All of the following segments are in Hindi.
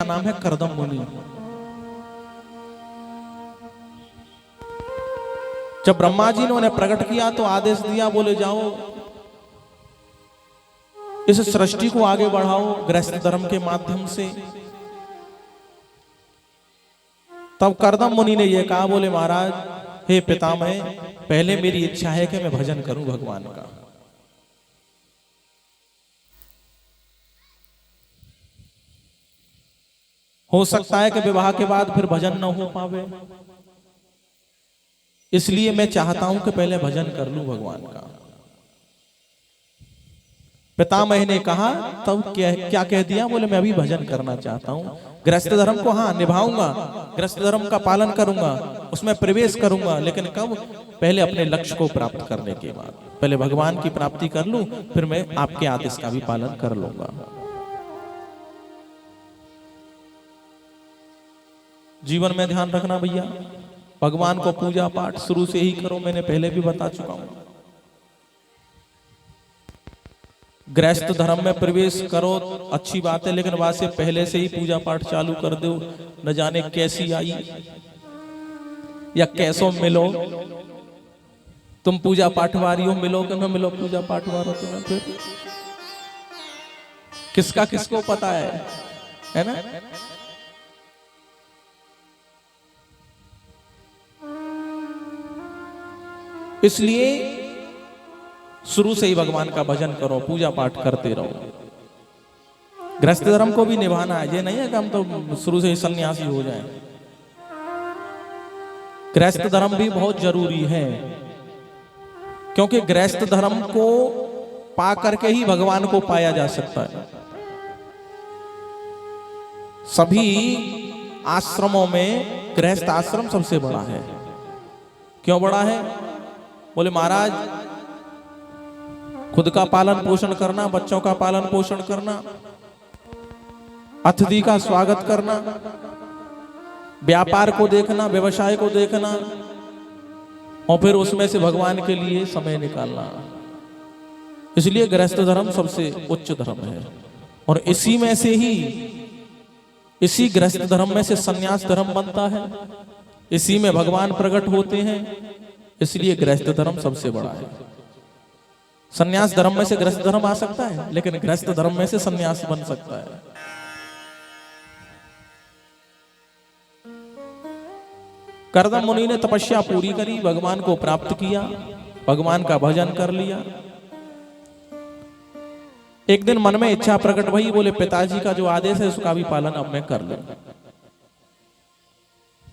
का नाम है कर्दम मुनि। जब ब्रह्मा जी ने उन्हें प्रकट किया तो आदेश दिया, बोले जाओ इस सृष्टि को आगे बढ़ाओ गृहस्थ धर्म के माध्यम से। तब कर्दम मुनि ने यह कहा, बोले महाराज हे पितामह, पहले मेरी इच्छा है कि मैं भजन करूं भगवान का। हो सकता है कि विवाह के बाद फिर भजन न हो पावे, इसलिए मैं चाहता हूं कि पहले भजन कर लूं भगवान का। पितामह ने कहा, तब क्या कह दिया? बोले मैं अभी भजन करना चाहता हूं, गृहस्थ धर्म को हाँ निभाऊंगा, गृहस्थ धर्म का पालन करूंगा, उसमें प्रवेश करूंगा, लेकिन कब? पहले अपने लक्ष्य को प्राप्त करने के बाद, पहले भगवान की प्राप्ति कर लूं, फिर मैं आपके आदेश का भी पालन कर लूंगा। जीवन में ध्यान रखना भैया, भगवान को पूजा पाठ शुरू से ही करो, मैंने पहले भी बता चुका हूं। गृहस्थ धर्म में प्रवेश करो अच्छी बात है, लेकिन वहां से पहले से ही पूजा पाठ चालू कर दो, न जाने कैसी आई या कैसो मिलो। तुम पूजा पाठवारी हो, मिलो कि न मिलो पूजा पाठवार हो तुम्हें, फिर किसका किसको पता है ना? इसलिए शुरू से ही भगवान का भजन करो, पूजा पाठ करते रहो। गृहस्थ धर्म को भी निभाना है, ये नहीं है कि हम तो शुरू से ही सन्यासी हो जाएं। गृहस्थ धर्म भी बहुत जरूरी है, क्योंकि गृहस्थ धर्म को पा करके ही भगवान को पाया जा सकता है। सभी आश्रमों में गृहस्थ आश्रम सबसे बड़ा है। क्यों बड़ा है? बोले महाराज खुद का पालन पोषण करना, बच्चों का पालन पोषण करना, अतिथि का स्वागत करना, व्यापार को देखना, व्यवसाय को देखना, और फिर उसमें से भगवान के लिए समय निकालना। इसलिए गृहस्थ धर्म सबसे उच्च धर्म है। और इसी में से ही, इसी गृहस्थ धर्म में से संन्यास धर्म बनता है, इसी में भगवान प्रकट होते हैं। इसलिए गृहस्थ धर्म सबसे बड़ा है। संन्यास धर्म में से गृहस्थ धर्म आ सकता है, लेकिन गृहस्थ धर्म में से संन्यास बन सकता है। कर्दम मुनि ने तपस्या पूरी करी, भगवान को प्राप्त किया, भगवान का भजन कर लिया। एक दिन मन में इच्छा प्रकट हुई, बोले पिताजी का जो आदेश है उसका भी पालन अब मैं कर लूं।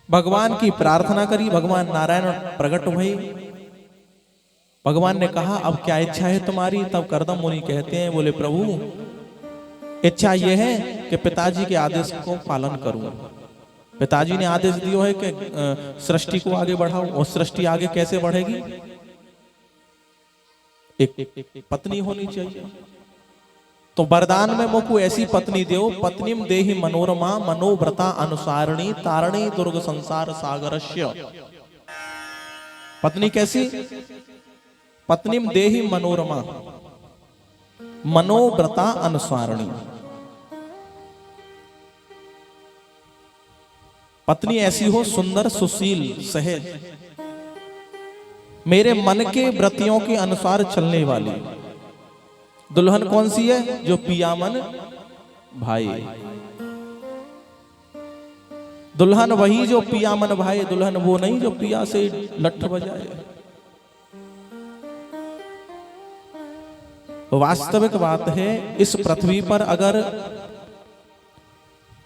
भगवान की प्रार्थना करी, भगवान नारायण प्रकट हुए। भगवान ने कहा, अब क्या इच्छा है तुम्हारी? तब कर्दम मुनि कहते हैं, बोले प्रभु इच्छा यह है कि पिताजी के आदेश को पालन करूं। पिताजी ने आदेश दिया है कि सृष्टि को आगे बढ़ाओ, और सृष्टि आगे कैसे बढ़ेगी? एक पत्नी होनी चाहिए। तो वरदान में मुझको ऐसी पत्नी दो, पत्नीम देहि मनोरमा मनोव्रता अनुसारिणी तारणी दुर्ग संसार सागरस्य। पत्नी कैसी? पत्नीम देहि मनोरमा मनोव्रता अनुसारिणी। पत्नी ऐसी हो सुंदर, सुशील, सहज, मेरे मन के व्रतियों के अनुसार चलने वाली। दुल्हन कौन सी है? जो पियामन भाई। दुल्हन वही जो पियामन भाई, दुल्हन वो नहीं जो पिया से लठ बजाए। वास्तविक बात है, इस पृथ्वी पर अगर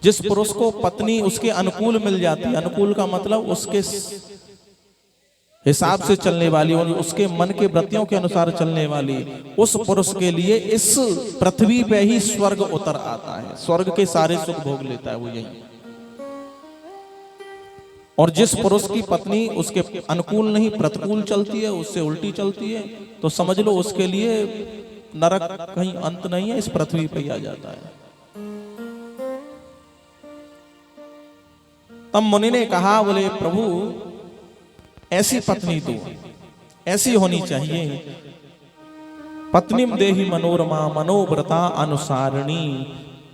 जिस पुरुष को पत्नी उसके अनुकूल मिल जाती, अनुकूल का मतलब उसके हिसाब से चलने वाली, और उसके मन के व्रतियों के अनुसार चलने वाली, उस पुरुष के लिए इस पृथ्वी पे ही स्वर्ग उतर आता है, स्वर्ग के सारे सुख भोग लेता है वो यही। और जिस पुरुष की पत्नी उसके अनुकूल नहीं, प्रतिकूल चलती है, उससे उल्टी चलती है, तो समझ लो उसके लिए नरक कहीं अंत नहीं है, इस पृथ्वी पे ही आ जाता है। तब मुनि ने कहा, बोले प्रभु ऐसी पत्नी तो ऐसी होनी चाहिए, पत्नीम देहि मनोरमा मनोव्रता अनुसारिणी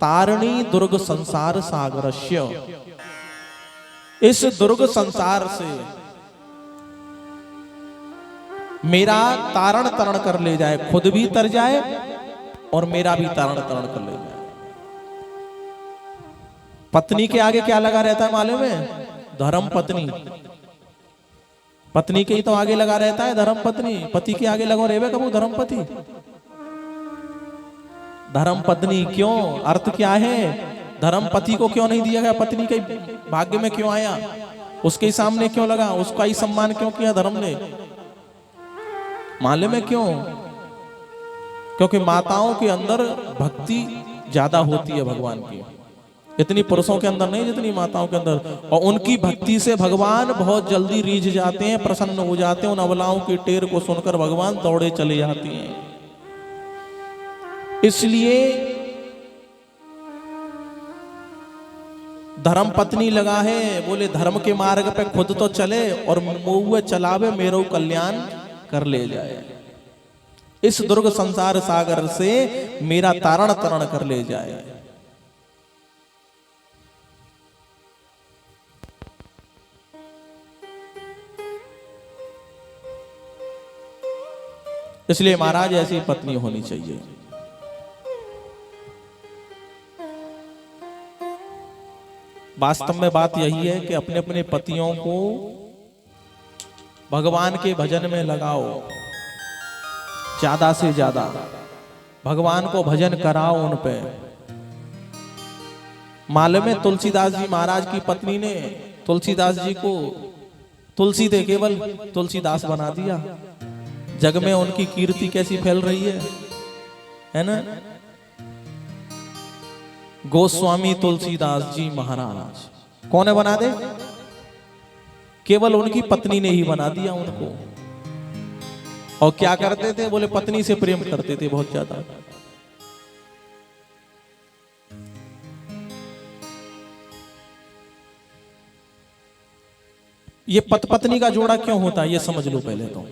तारणी दुर्ग संसार सागरस्य, इस दुर्ग संसार से मेरा तारण तरण कर ले जाए, खुद भी तर जाए और मेरा भी तारण तरण कर ले जाए। पत्नी के आगे क्या लगा रहता है मालूम है? धर्म पत्नी। पत्नी के ही तो आगे लगा रहता है धर्म पत्नी। पति के आगे लगो रेवे कबू धर्म पति। धर्म पत्नी क्यों, अर्थ क्या है? धर्म पति को क्यों नहीं दिया गया? पत्नी के भाग्य में क्यों आया? उसके ही सामने क्यों लगा? उसका ही सम्मान क्यों किया धर्म ने? मालूम है क्यों? क्योंकि माताओं के अंदर भक्ति ज्यादा होती है भगवान की, इतनी पुरुषों के अंदर नहीं जितनी माताओं के अंदर। और उनकी भक्ति से भगवान बहुत जल्दी रीझ जाते हैं, प्रसन्न हो जाते हैं। उन अबलाओं की टेर को सुनकर भगवान दौड़े चले जाते हैं। इसलिए धर्म पत्नी लगा है, बोले धर्म के मार्ग पे खुद तो चले और मुँह चलावे मेरो कल्याण कर ले जाए। इस दुर्ग संसार सागर से मेरा तारण तरण कर ले जाए। इसलिए महाराज ऐसी पत्नी होनी चाहिए। वास्तव में बात यही है कि अपने अपने पतियों को भगवान के भजन में लगाओ, ज्यादा से ज्यादा भगवान को भजन कराओ उन पे। मालूम है तुलसीदास जी महाराज की पत्नी ने तुलसीदास जी को तुलसी थे केवल तुलसीदास बना दिया। जग में उनकी कीर्ति कैसी फैल रही है ना? गोस्वामी तुलसीदास जी महाराज कौन है बना दे? केवल उनकी पत्नी ने ही बना दिया उनको। और क्या करते थे? बोले पत्नी से प्रेम करते थे बहुत ज्यादा। ये पत्नी का जोड़ा क्यों होता है ये समझ लो पहले तो।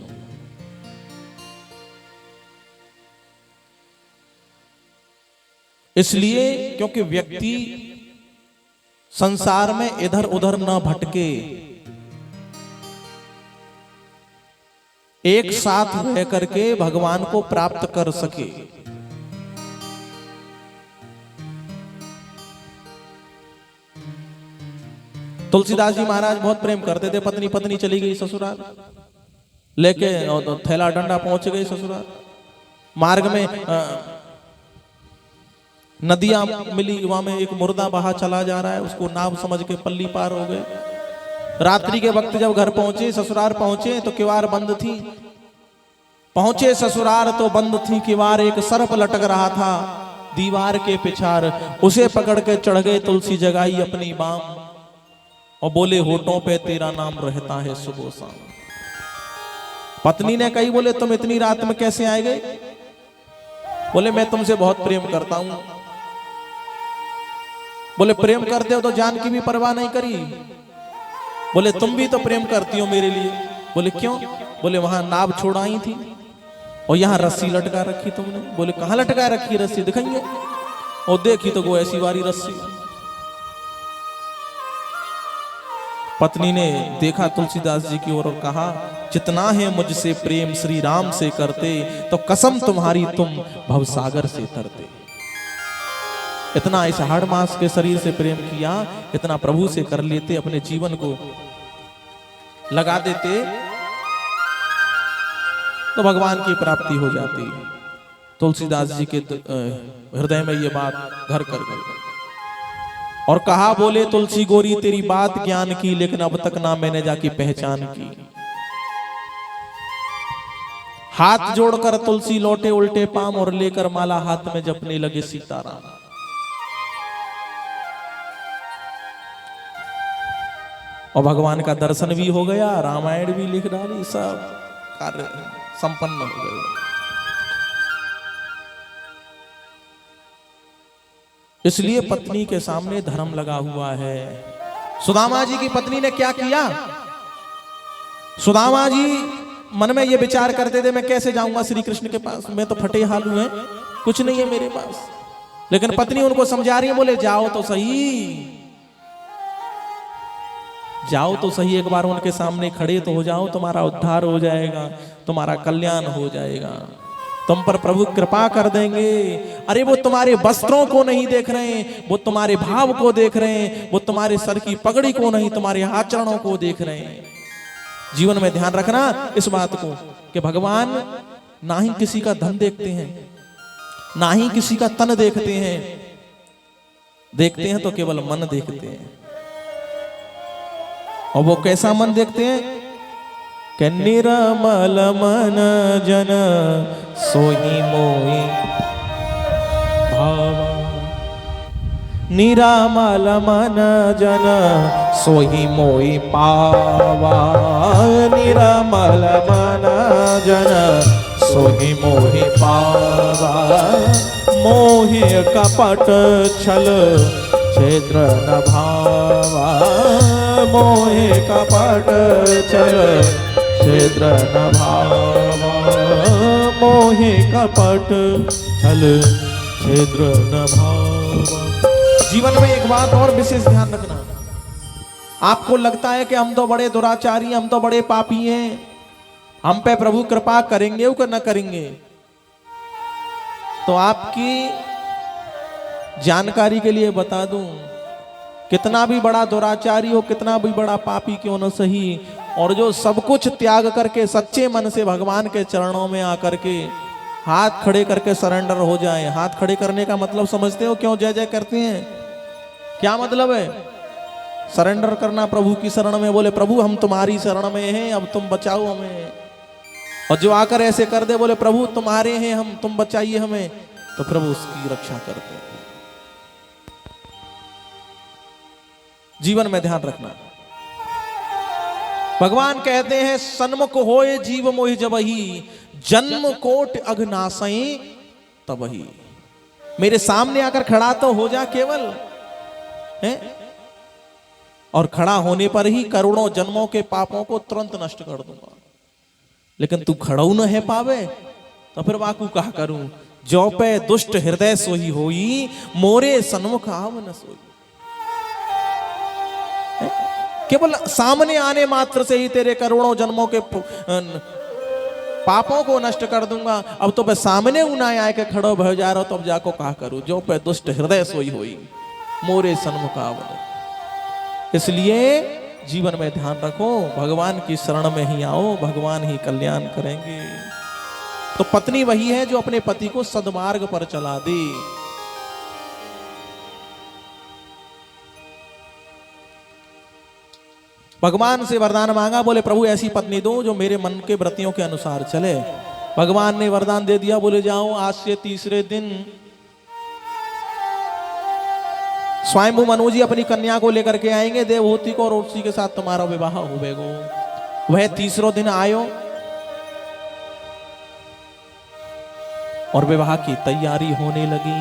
इसलिए क्योंकि व्यक्ति संसार में इधर उधर न भटके, एक साथ रह करके भगवान को प्राप्त कर सके। तुलसीदास जी महाराज बहुत प्रेम करते थे। पत्नी पत्नी चली गई ससुराल, लेके थैला डंडा पहुंच गई ससुराल। मार्ग में नदियां मिली, वहां में एक मुर्दा बहा चला जा रहा है, उसको नाव समझ के पल्ली पार हो गए। रात्रि के वक्त जब घर पहुंचे, ससुराल पहुंचे तो किवाड़ बंद थी। पहुंचे ससुराल तो बंद थी किवाड़। एक सर्प लटक रहा था दीवार के पिछाड़, उसे पकड़ के चढ़ गए तुलसी जगाई अपनी बाम और बोले होठों पे तेरा नाम रहता है सुबह शाम। पत्नी ने कही, बोले तुम इतनी रात में कैसे आए गए? बोले मैं तुमसे बहुत प्रेम करता हूं। बोले प्रेम करते हो तो जान की भी परवाह नहीं करी। बोले तुम भी तो प्रेम करती हो मेरे लिए। बोले क्यों? बोले वहां नाव छोड़ाई थी और यहाँ रस्सी लटका रखी तुमने। बोले कहाँ लटका रखी रस्सी? दिखाएंगे। और देखी तो वो ऐसी वाली रस्सी। पत्नी ने देखा तुलसीदास जी की ओर और कहा, जितना है मुझसे प्रेम श्री राम से करते तो कसम तुम्हारी तुम भवसागर से तरते। इतना इस हाड़ मास के शरीर से प्रेम किया, इतना प्रभु से कर लेते, अपने जीवन को लगा देते तो भगवान की प्राप्ति हो जाती। तुलसीदास जी के हृदय में ये बात घर कर गई और कहा, बोले तुलसी गोरी तेरी बात ज्ञान की, लेकिन अब तक ना मैंने जाके पहचान की। हाथ जोड़कर तुलसी लौटे उल्टे पाम और लेकर माला हाथ में जपने लगे सीताराम। और भगवान का दर्शन भी हो गया, रामायण भी लिख डाली, सब कार्य संपन्न हो गए। इसलिए पत्नी के सामने धर्म लगा हुआ है। सुदामा जी की पत्नी ने क्या किया? सुदामा जी मन में ये विचार करते थे, मैं कैसे जाऊंगा श्री कृष्ण के पास, मैं तो फटे हाल हुए, कुछ नहीं है मेरे पास। लेकिन पत्नी उनको समझा रही है, बोले जाओ तो सही, जाओ तो सही, एक बार उनके सामने खड़े तो हो जाओ, तुम्हारा उद्धार हो जाएगा, तुम्हारा कल्याण हो जाएगा, तुम पर प्रभु कृपा कर देंगे। अरे वो तुम्हारे वस्त्रों को नहीं देख रहे हैं, वो तुम्हारे भाव को देख रहे हैं, वो तुम्हारे सर की पगड़ी को नहीं, तुम्हारे आचरणों को देख रहे हैं। जीवन में ध्यान रखना इस बात को कि भगवान ना ही किसी का धन देखते हैं, ना ही किसी का तन देखते हैं, देखते हैं तो केवल मन देखते हैं। और वो कैसा मन देखते हैं कि निरमल मन जन सोही मोहि भावा, निरामल मन जन सोही मोहि पावा, निरामल मन जन सोही मोहि पावा, मोहि कपट छल क्षेत्र न भावा, मोहि कपट छल क्षेत्र न भावा, मोहि कपट छल क्षेत्र न भावा। जीवन में एक बात और विशेष ध्यान रखना, आपको लगता है कि हम तो बड़े दुराचारी, हम तो बड़े पापी हैं, हम पे प्रभु कृपा करेंगे कि न करेंगे, तो आपकी जानकारी के लिए बता दूं, कितना भी बड़ा दुराचारी हो, कितना भी बड़ा पापी क्यों न सही, और जो सब कुछ त्याग करके सच्चे मन से भगवान के चरणों में आकर के हाथ खड़े करके सरेंडर हो जाए। हाथ खड़े करने का मतलब समझते हो क्यों जय जय करते हैं? क्या मतलब है सरेंडर करना प्रभु की शरण में? बोले प्रभु हम तुम्हारी शरण में हैं, अब तुम बचाओ हमें। और जो आकर ऐसे कर दे, बोले प्रभु तुम्हारे हैं हम, तुम बचाइए हमें, तो प्रभु उसकी रक्षा करते हैं। जीवन में ध्यान रखना, भगवान कहते हैं सन्मुख होए जीव मोहि जबहि, जन्म कोट अघनासई तबहि। मेरे सामने आकर खड़ा तो हो जा केवल है, और खड़ा होने पर ही करोड़ों जन्मों के पापों को तुरंत नष्ट कर दूंगा। लेकिन तू खड़ाऊ न है पावे तो फिर वाकू कहा करूं, जो पे दुष्ट हृदय सोई होई, मोरे सन्मुख आव न सोई। केवल सामने आने मात्र से ही तेरे करोड़ों जन्मों के पापों को नष्ट कर दूंगा। अब तो मैं सामने उनाए आए के खड़ो भय जा रहा हूं, तो अब जाको कहा करूं, जो पे दुष्ट हृदय सोई होई, मोरे सन्मुख आव। इसलिए जीवन में ध्यान रखो, भगवान की शरण में ही आओ, भगवान ही कल्याण करेंगे। तो पत्नी वही है जो अपने पति को सद्मार्ग पर चला दे। भगवान से वरदान मांगा, बोले प्रभु ऐसी पत्नी दो जो मेरे मन के व्रतियों के अनुसार चले। भगवान ने वरदान दे दिया, बोले जाओ आज से तीसरे दिन स्वयंभू मनु जी अपनी कन्या को लेकर के आएंगे देवहूति को, और उसी के साथ तुम्हारा विवाह होवेगो। वह तीसरो दिन आयो और विवाह की तैयारी होने लगी।